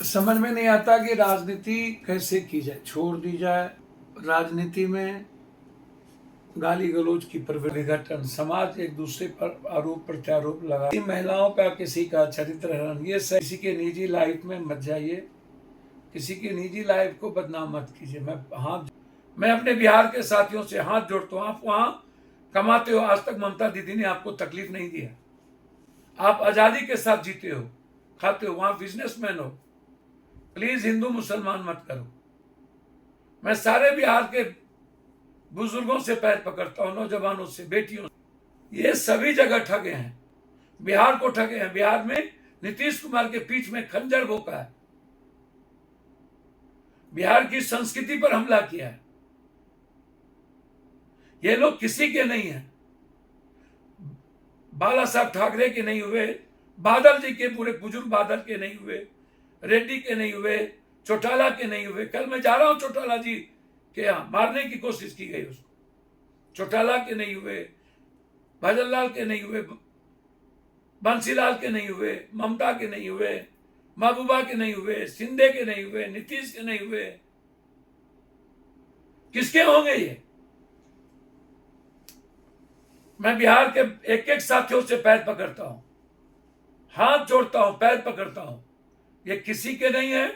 समझ में नहीं आता कि राजनीति कैसे की जाए, छोड़ दी जाए। राजनीति में गाली गलौज की विघटन, समाज एक दूसरे पर आरोप प्रत्यारोप लगा, महिलाओं का किसी का चरित्र हनन, ये सब किसी के निजी लाइफ में मत जाइए, किसी की निजी लाइफ को बदनाम मत कीजिए। मैं अपने बिहार के साथियों से हाथ जोड़ता हूँ। आप वहां कमाते हो, आज तक ममता दीदी ने आपको तकलीफ नहीं दिया। आप आजादी के साथ जीते हो, खाते हो, वहां बिजनेसमैन हो। प्लीज हिंदू मुसलमान मत करो। मैं सारे बिहार के बुजुर्गों से पैर पकड़ता हूं, नौजवानों से, बेटियों से। ये सभी जगह ठगे हैं, बिहार को ठगे हैं। बिहार में नीतीश कुमार के पीठ में खंजर भोंका है, बिहार की संस्कृति पर हमला किया है। ये लोग किसी के नहीं है, बाला साहब ठाकरे के नहीं हुए, बादल जी के, पूरे बुजुर्ग बादल के नहीं हुए, रेड्डी के नहीं हुए, चौटाला के नहीं हुए। कल मैं जा रहा हूं चौटाला जी के यहां, मारने की कोशिश की गई उसको। चौटाला के नहीं हुए, भजनलाल के नहीं हुए, बंसीलाल के नहीं हुए, ममता के नहीं हुए, महबूबा के नहीं हुए, शिंदे के नहीं हुए, नीतीश के नहीं हुए। किसके होंगे ये? मैं बिहार के एक एक साथियों से पैर पकड़ता हूं, हाथ जोड़ता हूं, पैर पकड़ता हूं। ये किसी के नहीं है।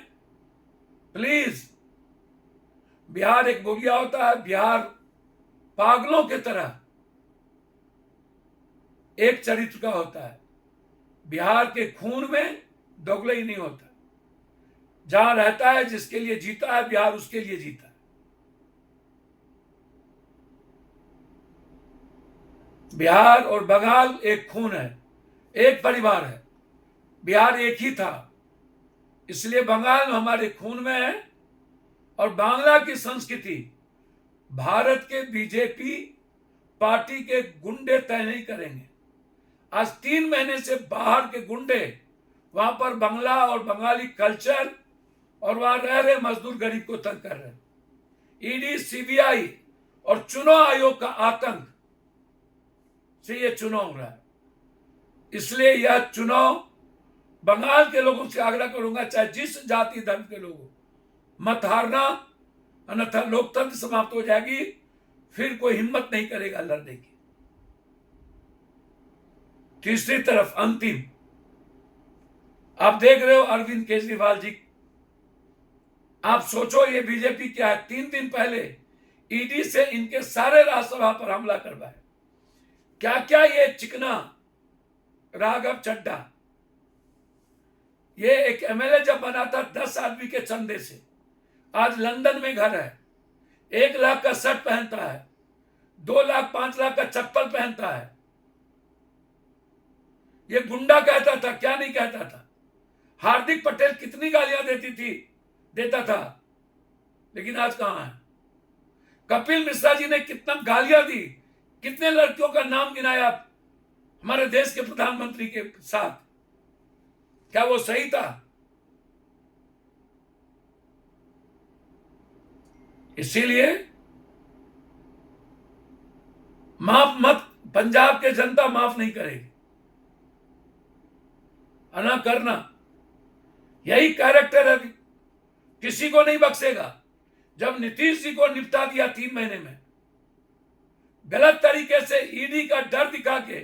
प्लीज, बिहार एक बोगिया होता है। बिहार पागलों की तरह एक चरित्र का होता है। बिहार के खून में दोगलई नहीं होता। जहां रहता है, जिसके लिए जीता है बिहार, उसके लिए जीता है। बिहार और बंगाल एक खून है, एक परिवार है। बिहार एक ही था, इसलिए बंगाल हमारे खून में है। और बांग्ला की संस्कृति भारत के बीजेपी पार्टी के गुंडे तय नहीं करेंगे। आज 3 महीने से बाहर के गुंडे वहां पर बंगला और बंगाली कल्चर और वहां रह रहे मजदूर गरीब को तंग कर रहे हैं। ईडी, सीबीआई और चुनाव आयोग का आतंक से यह चुनाव हो रहा है। इसलिए यह चुनाव बंगाल के लोगों से आग्रह करूंगा, चाहे जिस जाति धर्म के लोग हो, मत हारना, अन्यथा लोकतंत्र समाप्त हो जाएगी। फिर कोई हिम्मत नहीं करेगा लड़ने की। तीसरी तरफ अंतिम, आप देख रहे हो अरविंद केजरीवाल जी। आप सोचो ये बीजेपी क्या है। 3 दिन पहले ईडी से इनके सारे राज्यसभा पर हमला करवाया। क्या क्या ये चिकना राघव चड्ढा, ये एक एमएलए जब बना था 10 आदमी के चंदे से, आज लंदन में घर है, 1 लाख का शर्ट पहनता है, 2 लाख 5 लाख का चप्पल पहनता है। ये गुंडा कहता था, क्या नहीं कहता था। हार्दिक पटेल कितनी गालियां देता था, लेकिन आज कहां है। कपिल मिश्रा जी ने कितना गालियां दी, कितने लड़कियों का नाम गिनाया हमारे देश के प्रधानमंत्री के साथ। क्या वो सही था? इसीलिए माफ मत, पंजाब के जनता माफ नहीं करेगी। अना करना, यही कैरेक्टर है, किसी को नहीं बख्शेगा। जब नीतीश जी को निपटा दिया 3 महीने में, गलत तरीके से ईडी का डर दिखा के,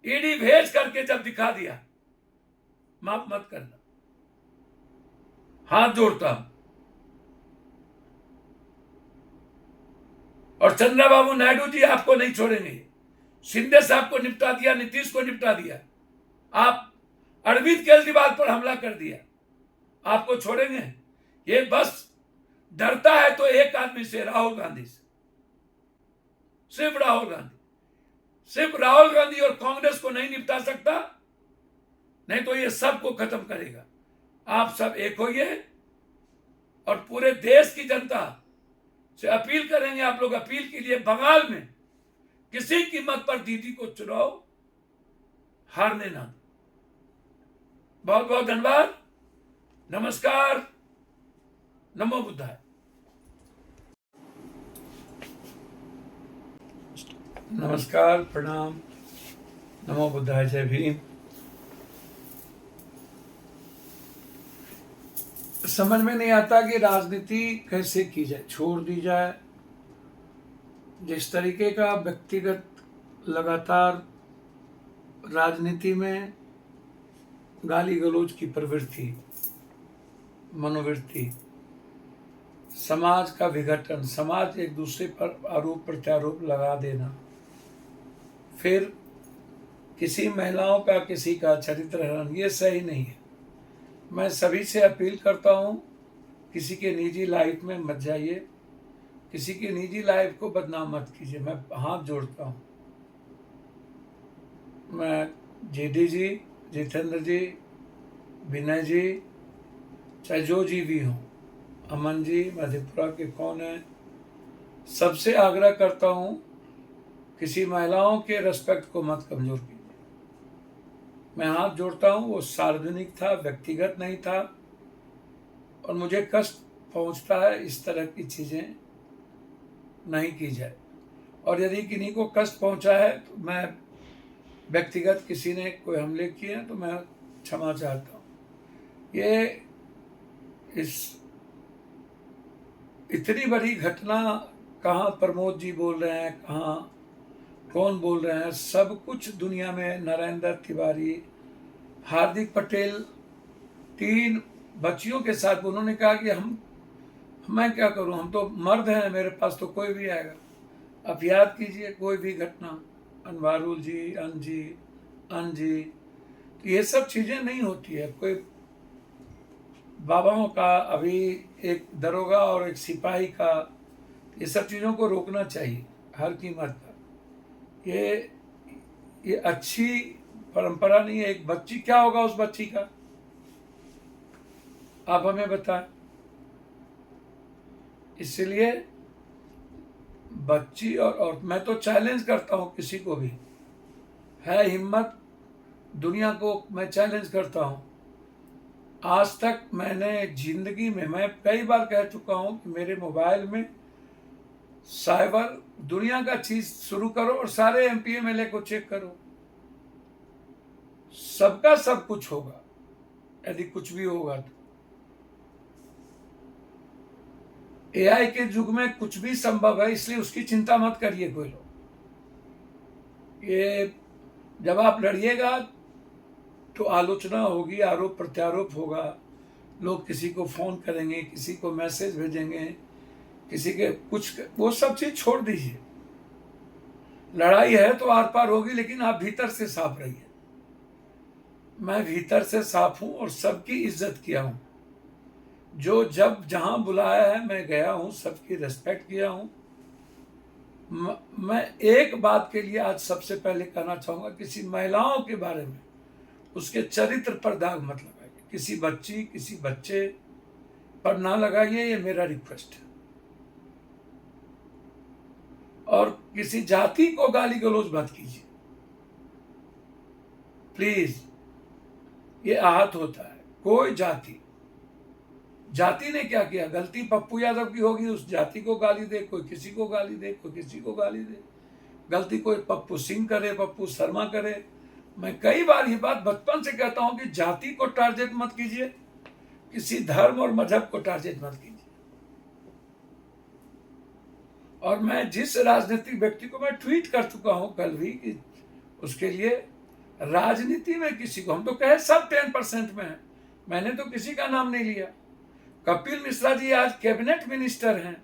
ईडी भेज करके जब दिखा दिया, माफ मत करना। हाथ जोड़ता हूं। और चंद्रबाबू नायडू जी आपको नहीं छोड़ेंगे। शिंदे साहब को निपटा दिया, नीतीश को निपटा दिया, आप अरविंद केजरीवाल पर हमला कर दिया, आपको छोड़ेंगे? ये बस डरता है तो एक आदमी से, राहुल गांधी से। सिर्फ राहुल गांधी, सिर्फ राहुल गांधी और कांग्रेस को नहीं निपटा सकता, नहीं तो ये सबको खत्म करेगा। आप सब एक होइए और पूरे देश की जनता से अपील करेंगे। आप लोग अपील के लिए, बंगाल में किसी कीमत पर दीदी को चुनाव हारने ना। बहुत बहुत धन्यवाद। नमस्कार। नमो बुद्धाय। नमस्कार, प्रणाम, नमो बुद्धाय, जय भीम। समझ में नहीं आता कि राजनीति कैसे की जाए, छोड़ दी जाए। जिस तरीके का व्यक्तिगत लगातार राजनीति में गाली गलौज की प्रवृत्ति, मनोवृत्ति, समाज का विघटन, समाज एक दूसरे पर आरोप प्रत्यारोप लगा देना, फिर किसी महिलाओं का किसी का चरित्र हनन, ये सही नहीं है। मैं सभी से अपील करता हूँ, किसी के निजी लाइफ में मत जाइए, किसी की निजी लाइफ को बदनाम मत कीजिए। मैं हाथ जोड़ता हूँ। मैं जेडी जी, जितेंद्र जी, विनय जी, चाहे जो जी भी हों, अमन जी, मधेपुरा के कौन है, सबसे आग्रह करता हूँ, किसी महिलाओं के रेस्पेक्ट को मत कमजोर कीजिए। मैं हाथ जोड़ता हूँ, वो सार्वजनिक था, व्यक्तिगत नहीं था, और मुझे कष्ट पहुँचता है इस तरह की चीज़ें नहीं की जाए। और यदि किन्हीं को कष्ट पहुँचा है तो मैं व्यक्तिगत किसी ने कोई हमले किए हैं तो मैं क्षमा चाहता हूँ। ये इस इतनी बड़ी घटना, कहाँ प्रमोद जी बोल रहे हैं, कहाँ कौन बोल रहे हैं, सब कुछ दुनिया में, नरेंद्र तिवारी, हार्दिक पटेल, 3 बच्चियों के साथ उन्होंने कहा कि मैं क्या करूं, हम तो मर्द हैं, मेरे पास तो कोई भी आएगा। अब याद कीजिए कोई भी घटना, अनवारुल जी, अन जी, तो ये सब चीज़ें नहीं होती है। कोई बाबाओं का, अभी एक दरोगा और एक सिपाही का, ये सब चीज़ों को रोकना चाहिए हर कीमत पर। ये अच्छी परंपरा नहीं है। एक बच्ची, क्या होगा उस बच्ची का, आप हमें बताएं। इसलिए बच्ची और मैं तो चैलेंज करता हूँ, किसी को भी है हिम्मत, दुनिया को मैं चैलेंज करता हूँ। आज तक मैंने जिंदगी में, मैं कई बार कह चुका हूँ कि मेरे मोबाइल में साइबर दुनिया का चीज शुरू करो और सारे MP MLA को चेक करो, सबका सब कुछ होगा। यदि कुछ भी होगा तो AI के युग में कुछ भी संभव है, इसलिए उसकी चिंता मत करिए कोई लोग। ये जब आप लड़िएगा तो आलोचना होगी, आरोप प्रत्यारोप होगा, लोग किसी को फोन करेंगे, किसी को मैसेज भेजेंगे, किसी के कुछ, वो सब चीज छोड़ दीजिए। लड़ाई है तो आर पार होगी, लेकिन आप भीतर से साफ रहिए। मैं भीतर से साफ हूं और सबकी इज्जत किया हूं। जो जब जहां बुलाया है मैं गया हूं, सबकी रेस्पेक्ट किया हूं। मैं एक बात के लिए आज सबसे पहले कहना चाहूंगा, किसी महिलाओं के बारे में, उसके चरित्र पर दाग मत लगाइए, किसी बच्ची, किसी बच्चे पर ना लगाइए, ये मेरा रिक्वेस्ट है। और किसी जाति को गाली गलौज मत कीजिए प्लीज, ये आहत होता है। कोई जाति ने क्या किया, गलती पप्पू यादव की होगी, उस जाति को गाली दे, कोई किसी को गाली दे, कोई किसी को गाली दे। गलती कोई पप्पू सिंह करे, पप्पू शर्मा करे। मैं कई बार ये बात बचपन से कहता हूं कि जाति को टारगेट मत कीजिए, किसी धर्म और मजहब को टारगेट मत कीजिए। और मैं जिस राजनीतिक व्यक्ति को, मैं ट्वीट कर चुका हूं कल भी, कि उसके लिए राजनीति में किसी को, हम तो कहे सब 10% में है, मैंने तो किसी का नाम नहीं लिया। कपिल मिश्रा जी आज कैबिनेट मिनिस्टर हैं,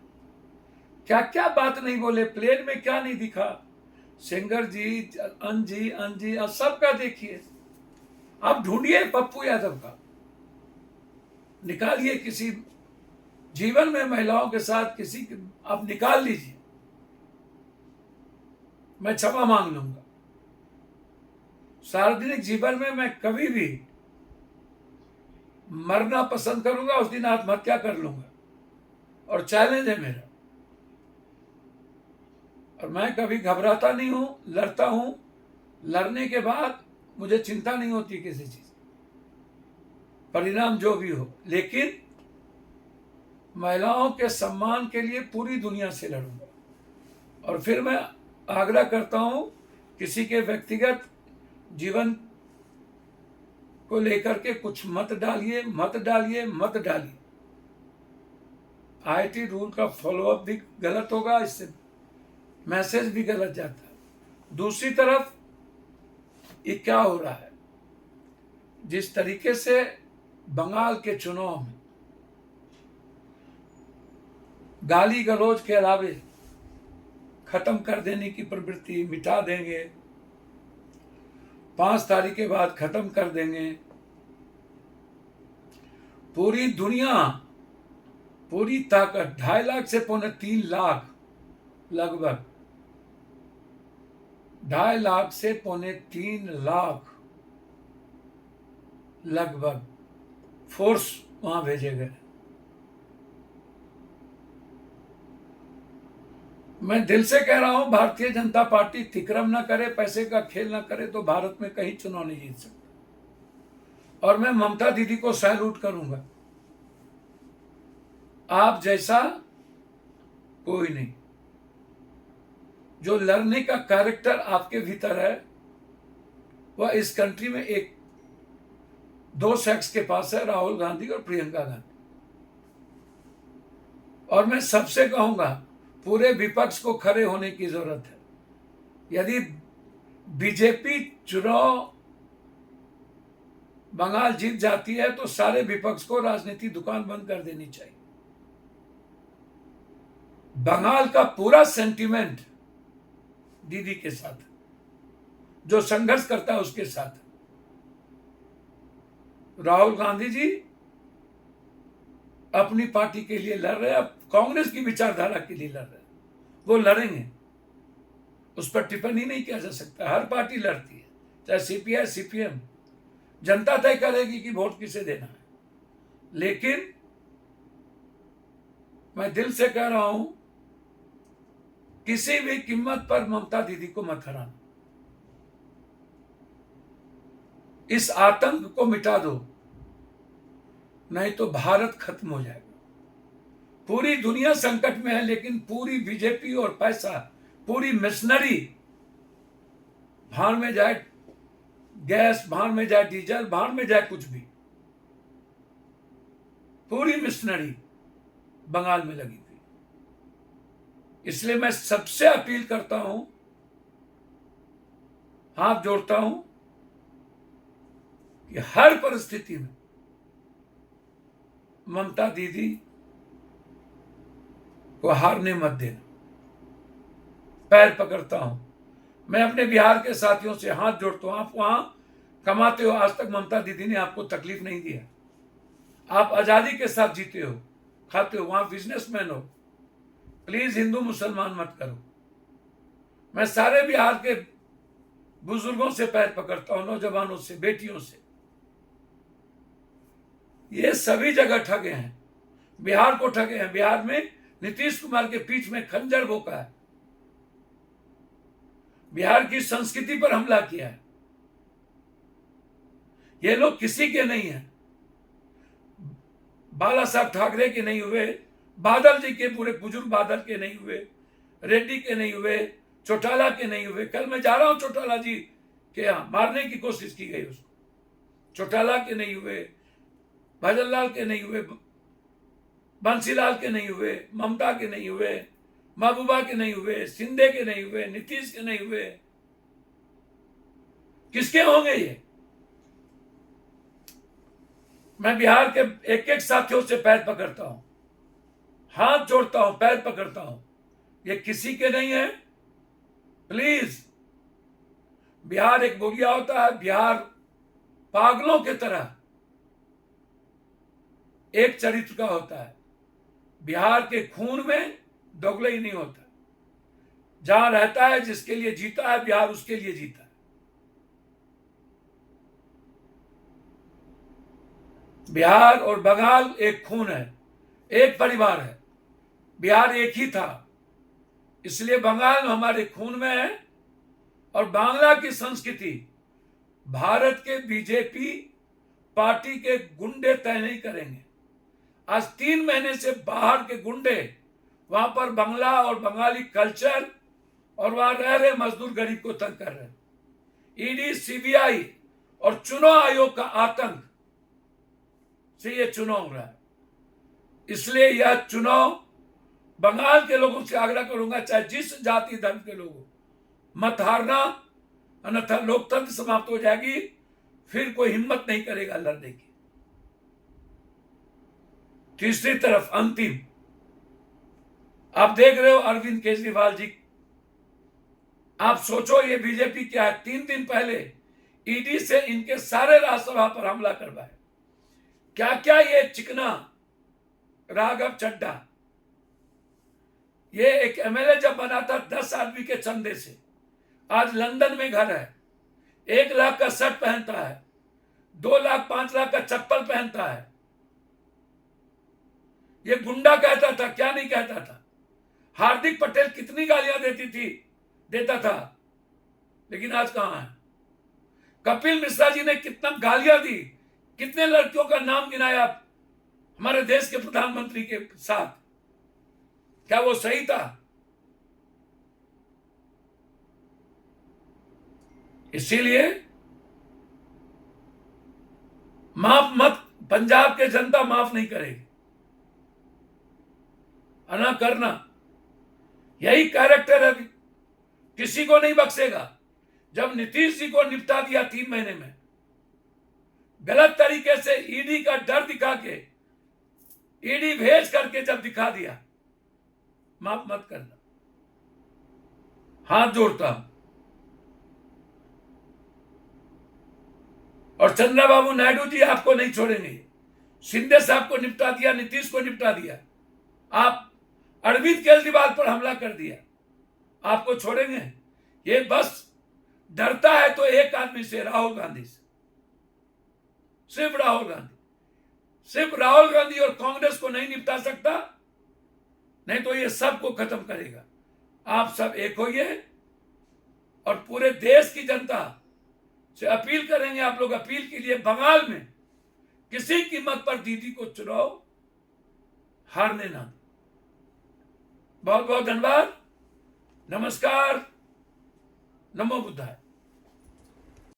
क्या क्या बात नहीं बोले, प्लेन में क्या नहीं दिखा। सेंगर जी, अन जी, सबका देखिए। आप ढूंढिए पप्पू यादव का, निकालिए। किसी जीवन में महिलाओं के साथ किसी, आप निकाल लीजिए, मैं क्षमा मांग लूंगा। सार्वजनिक जीवन में मैं कभी भी मरना पसंद करूंगा, उस दिन आत्महत्या कर लूंगा, और चैलेंज है मेरा। और मैं कभी घबराता नहीं हूं, लड़ता हूं। लड़ने के बाद मुझे चिंता नहीं होती किसी चीज, परिणाम जो भी हो, लेकिन महिलाओं के सम्मान के लिए पूरी दुनिया से लड़ूंगा। और फिर मैं आग्रह करता हूं, किसी के व्यक्तिगत जीवन को लेकर के कुछ मत डालिए। आईटी रूल का फॉलोअप भी गलत होगा, इससे मैसेज भी गलत जाता है। दूसरी तरफ ये क्या हो रहा है, जिस तरीके से बंगाल के चुनाव में गाली गलौज के अलावे खत्म कर देने की प्रवृत्ति, मिटा देंगे, 5 तारीख के बाद खत्म कर देंगे, पूरी दुनिया, पूरी ताकत 2.5 लाख से 3.25 लाख, लगभग 2.5 लाख से 3.25 लाख लगभग फोर्स वहां भेजे गए। मैं दिल से कह रहा हूं, भारतीय जनता पार्टी तिक्रम ना करे, पैसे का खेल ना करे तो भारत में कहीं चुनाव नहीं जीत सकता। और मैं ममता दीदी को सैल्यूट करूंगा, आप जैसा कोई नहीं। जो लड़ने का कैरेक्टर आपके भीतर है वह इस कंट्री में एक 2 शख्स के पास है, राहुल गांधी और प्रियंका गांधी। और मैं सबसे कहूंगा, पूरे विपक्ष को खड़े होने की जरूरत है। यदि बीजेपी चुनाव बंगाल जीत जाती है तो सारे विपक्ष को राजनीति दुकान बंद कर देनी चाहिए। बंगाल का पूरा सेंटीमेंट दीदी के साथ, जो संघर्ष करता है उसके साथ। राहुल गांधी जी अपनी पार्टी के लिए लड़ रहे हैं, अब कांग्रेस की विचारधारा के लिए लड़ रहे हैं, वो लड़ेंगे, उस पर टिप्पणी नहीं किया जा सकता। हर पार्टी लड़ती है, चाहे सीपीआई सीपीएम, जनता तय करेगी कि वोट किसे देना है। लेकिन मैं दिल से कह रहा हूं, किसी भी कीमत पर ममता दीदी को मत हराना। इस आतंक को मिटा दो, नहीं तो भारत खत्म हो जाएगा। पूरी दुनिया संकट में है, लेकिन पूरी बीजेपी और पैसा, पूरी मशीनरी, भाड़ में जाए गैस, भाड़ में जाए डीजल, भाड़ में जाए कुछ भी, पूरी मशीनरी बंगाल में लगी थी। इसलिए मैं सबसे अपील करता हूं, हाथ जोड़ता हूं कि हर परिस्थिति में ममता दीदी को हारने मत देना। पैर पकड़ता हूं, मैं अपने बिहार के साथियों से हाथ जोड़ता हूं। आप वहां कमाते हो, आज तक ममता दीदी ने आपको तकलीफ नहीं दिया, आप आजादी के साथ जीते हो, खाते हो, वहां बिजनेसमैन हो। प्लीज हिंदू मुसलमान मत करो। मैं सारे बिहार के बुजुर्गों से पैर पकड़ता हूं, नौजवानों से, बेटियों से। ये सभी जगह ठगे हैं, बिहार को ठगे हैं। बिहार में नीतीश कुमार के पीठ में खंजर भोंका है, बिहार की संस्कृति पर हमला किया है। ये लोग किसी के नहीं हैं, बाला साहब ठाकरे के नहीं हुए, बादल जी के, पूरे बुजुर्ग बादल के नहीं हुए, रेड्डी के नहीं हुए, चौटाला के नहीं हुए। कल मैं जा रहा हूं चौटाला जी के यहां, मारने की कोशिश की गई उसको। चौटाला के नहीं हुए, भजनलाल के नहीं हुए, बंसीलाल के नहीं हुए, ममता के नहीं हुए, महबूबा के नहीं हुए, शिंदे के नहीं हुए, नीतीश के नहीं हुए। किसके होंगे ये? मैं बिहार के एक एक साथियों से पैर पकड़ता हूं, हाथ जोड़ता हूं, पैर पकड़ता हूं। ये किसी के नहीं है। प्लीज, बिहार एक बोलिया होता है, बिहार पागलों की तरह एक चरित्र का होता है। बिहार के खून में दोगले ही नहीं होता। जहां रहता है, जिसके लिए जीता है, बिहार उसके लिए जीता है। बिहार और बंगाल एक खून है, एक परिवार है। बिहार एक ही था, इसलिए बंगाल हमारे खून में है। और बांग्ला की संस्कृति भारत के बीजेपी पार्टी के गुंडे तय नहीं करेंगे। आज 3 महीने से बाहर के गुंडे वहां पर बंगला और बंगाली कल्चर और वहां रह रहे मजदूर गरीब को तंग कर रहे हैं। ईडी, सीबीआई और चुनाव आयोग का आतंक से ये चुनाव हो रहा है। इसलिए यह चुनाव बंगाल के लोगों से आग्रह करूंगा, चाहे जिस जाति धर्म के लोग हो, मत हारना, अन्यथा लोकतंत्र समाप्त हो जाएगी, फिर कोई हिम्मत नहीं करेगा लड़ने की। तीसरी तरफ अंतिम, आप देख रहे हो अरविंद केजरीवाल जी, आप सोचो ये बीजेपी क्या है। 3 दिन पहले ईडी से इनके सारे राज्यसभा पर हमला करवाए। क्या क्या ये चिकना राघव चड्ढा, ये एक एमएलए जब बना था 10 आदमी के चंदे से, आज लंदन में घर है, 1 लाख का शर्ट पहनता है, 2 लाख 5 लाख का चप्पल पहनता है। ये गुंडा कहता था, क्या नहीं कहता था। हार्दिक पटेल कितनी गालियां देता था, लेकिन आज कहां है। कपिल मिश्रा जी ने कितना गालियां दी, कितने लड़कियों का नाम गिनाया हमारे देश के प्रधानमंत्री के साथ। क्या वो सही था? इसीलिए माफ मत, पंजाब के जनता माफ नहीं करेगी, अना करना। यही कैरेक्टर है, किसी को नहीं बख्शेगा। जब नीतीश जी को निपटा दिया 3 महीने में, गलत तरीके से ईडी का डर दिखा के, ईडी भेज करके जब दिखा दिया, माफ मत करना, हाथ जोड़ता हूं। और चंद्रबाबू नायडू जी आपको नहीं छोड़ेंगे। शिंदे साहब को निपटा दिया, नीतीश को निपटा दिया, आप अरविंद केजरीवाल पर हमला कर दिया, आपको छोड़ेंगे? ये बस डरता है तो एक आदमी से, राहुल गांधी से, सिर्फ राहुल गांधी। सिर्फ राहुल गांधी और कांग्रेस को नहीं निपटा सकता, नहीं तो ये सबको खत्म करेगा। आप सब एक होइए और पूरे देश की जनता से अपील करेंगे, आप लोग अपील के लिए बंगाल में किसी कीमत पर दीदी को चुनाव हारने ना दें। बहुत बहुत धन्यवाद। नमस्कार। नमो बुद्धाय।